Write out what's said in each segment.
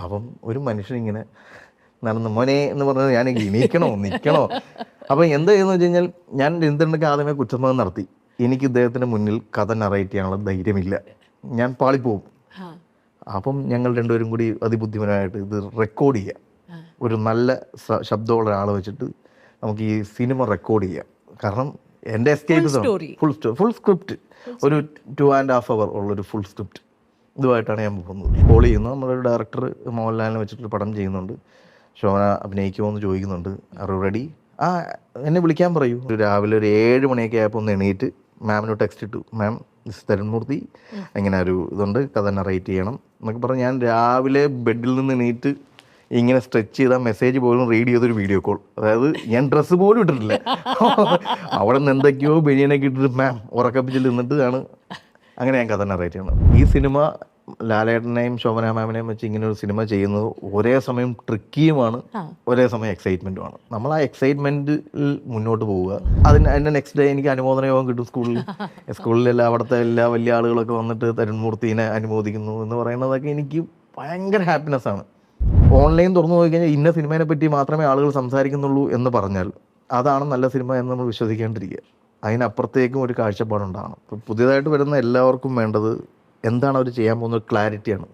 അപ്പം ഒരു മനുഷ്യനിങ്ങനെ നടന്ന് മോനെ എന്ന് പറഞ്ഞത് ഞാൻ എണീക്കണോ നിൽക്കണോ. അപ്പം എന്താ ചെയ്യുന്നത് വെച്ച് കഴിഞ്ഞാൽ ഞാൻ രവീന്ദ്രനൊക്കെ ആദ്യമേ കുറ്റസമ്മതം നടത്തി. എനിക്ക് ഇദ്ദേഹത്തിന് മുന്നിൽ കഥ നറേറ്റ് ചെയ്യാനുള്ള ധൈര്യമില്ല, ഞാൻ പാളിപ്പോവും. അപ്പം ഞങ്ങൾ രണ്ടുപേരും കൂടി അതിബുദ്ധിപരമായിട്ട് ഇത് റെക്കോർഡ് ചെയ്യാം, ഒരു നല്ല ശബ്ദമുള്ള ഒരാളെ വെച്ചിട്ട് നമുക്ക് ഈ സിനിമ റെക്കോർഡ് ചെയ്യാം. കാരണം എൻ്റെ എസ്കേപ്പ് ഫുൾ സ്ക്രിപ്റ്റ്, ഒരു 2.5 hour ഉള്ളൊരു ഫുൾ സ്ക്രിപ്റ്റ് ഇതുമായിട്ടാണ് ഞാൻ പോകുന്നത്. കോൾ ചെയ്യുന്നു, നമ്മളൊരു ഡയറക്ടർ മോഹൻലാലിനെ വെച്ചിട്ടൊരു പടം ചെയ്യുന്നുണ്ട്, ശോഭന അഭിനയിക്കുമോ എന്ന് ചോദിക്കുന്നുണ്ട്. Are ready? എന്നെ വിളിക്കാൻ പറയൂ. രാവിലെ ഒരു 7 മണിയൊക്കെ ആയപ്പോൾ ഒന്ന് എണീറ്റ് മാമിന് ടെക്സ്റ്റ് ഇട്ടു, മാം മിസ് തരുൺമൂർത്തി ഇങ്ങനെ ഒരു ഇതുണ്ട്, കഥ നറേറ്റ് ചെയ്യണം എന്നൊക്കെ പറഞ്ഞ് ഞാൻ രാവിലെ ബെഡിൽ നിന്ന് എണീറ്റ് ഇങ്ങനെ സ്ട്രെച്ച് ചെയ്ത മെസ്സേജ് പോലും റീഡ് ചെയ്തൊരു വീഡിയോ കോൾ. അതായത് ഞാൻ ഡ്രസ്സ് പോലും ഇട്ടിട്ടില്ല, അവിടെ നിന്ന് എന്തൊക്കെയോ ബനിയനൊക്കെ ഇട്ടിട്ട് മാം ഉറക്കപ്പിച്ചിൽ നിന്നിട്ടാണ് അങ്ങനെ ഞാൻ കഥ നറേറ്റ് ചെയ്യണം. ഈ സിനിമ ലാലേട്ടനെയും ശോഭന മാമിനെയും വെച്ച് ഇങ്ങനെ ഒരു സിനിമ ചെയ്യുന്നത് ഒരേ സമയം ട്രിക്കിയുമാണ്, ഒരേ സമയം എക്സൈറ്റ്മെൻറ്റുമാണ്. നമ്മൾ ആ എക്സൈറ്റ്മെൻറ്റിൽ മുന്നോട്ട് പോവുക. അതിൻ്റെ നെക്സ്റ്റ് ഡേ എനിക്ക് അനുമോദന യോഗം കിട്ടും സ്കൂളിലെല്ലാം അവിടുത്തെ എല്ലാ വലിയ ആളുകളൊക്കെ വന്നിട്ട് തരുൺമൂർത്തിനെ അനുമോദിക്കുന്നു എന്ന് പറയുന്നതൊക്കെ എനിക്ക് ഭയങ്കര ഹാപ്പിനെസ് ആണ്. ഓൺലൈൻ തുറന്നു നോക്കിക്കഴിഞ്ഞാൽ ഇന്ന സിനിമയെ പറ്റി മാത്രമേ ആളുകൾ സംസാരിക്കുന്നുള്ളൂ എന്ന് പറഞ്ഞാൽ അതാണ് നല്ല സിനിമ എന്ന് നമ്മൾ വിശ്വസിക്കേണ്ടിരിക്കുക. അതിനപ്പുറത്തേക്കും ഒരു കാഴ്ചപ്പാടുണ്ടാകണം. പുതിയതായിട്ട് വരുന്ന എല്ലാവർക്കും വേണ്ടത് എന്താണ് അവർ ചെയ്യാൻ പോകുന്നത് ക്ലാരിറ്റിയാണ്,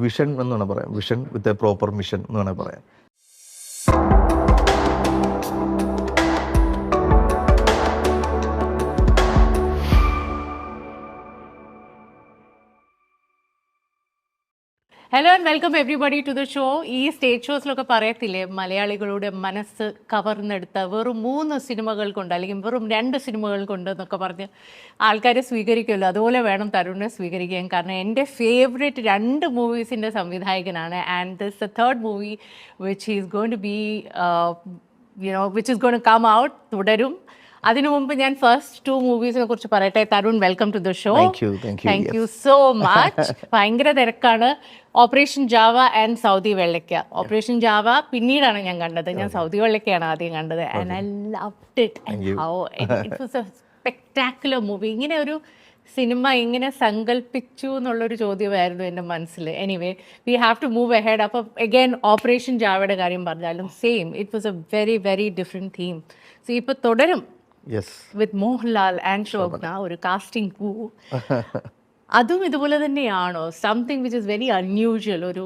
വിഷൻ എന്ന് വേണം പറയാം, vision with a proper mission എന്ന് വേണേൽ പറയാം. Hello and welcome everybody to the show. ഈ സ്റ്റേജ് ഷോസിലൊക്കെ പറയത്തില്ലേ, മലയാളികളുടെ മനസ്സ് കവർന്നെടുത്ത വെറും 3 സിനിമകൾ കൊണ്ട് അല്ലെങ്കിൽ വെറും 2 സിനിമകൾ കൊണ്ട് എന്നൊക്കെ പറഞ്ഞ് ആൾക്കാരെ സ്വീകരിക്കുമല്ലോ. അതുപോലെ വേണം തരുണിനെ സ്വീകരിക്കാൻ. കാരണം എൻ്റെ ഫേവറേറ്റ് 2 മൂവീസിൻ്റെ സംവിധായകനാണ്. And this the third movie which is going to be which is going to come out, തുടരും. അതിനു മുമ്പ് ഞാൻ ഫസ്റ്റ് 2 മൂവീസിനെ കുറിച്ച് പറയട്ടെ. Tarun, welcome to the show. Thank you so much. ഭയങ്കര തിരക്കാണ്. Operation Java and Saudi Vellakka. Operation Java പിന്നീടാണ് ഞാൻ കണ്ടത്, ഞാൻ സൗദി വെള്ളയ്ക്കയാണ് ആദ്യം കണ്ടത്. And I loved it. It was a spectacular movie. ഇങ്ങനെ ഒരു സിനിമ എങ്ങനെ സങ്കല്പിച്ചു എന്നുള്ളൊരു ചോദ്യമായിരുന്നു എൻ്റെ മനസ്സിൽ. Anyway, we have to move ahead. അപ്പം അഗൈൻ ഓപ്പറേഷൻ ജാവയുടെ കാര്യം പറഞ്ഞാലും same, it was a very very different theme. So ഇപ്പോൾ തുടരും വിത്ത് മോഹൻലാൽ ആൻഡ് ശോഭന, ഒരു കാസ്റ്റിംഗ് അതും ഇതുപോലെ തന്നെയാണോ? Something which is very unusual, ഒരു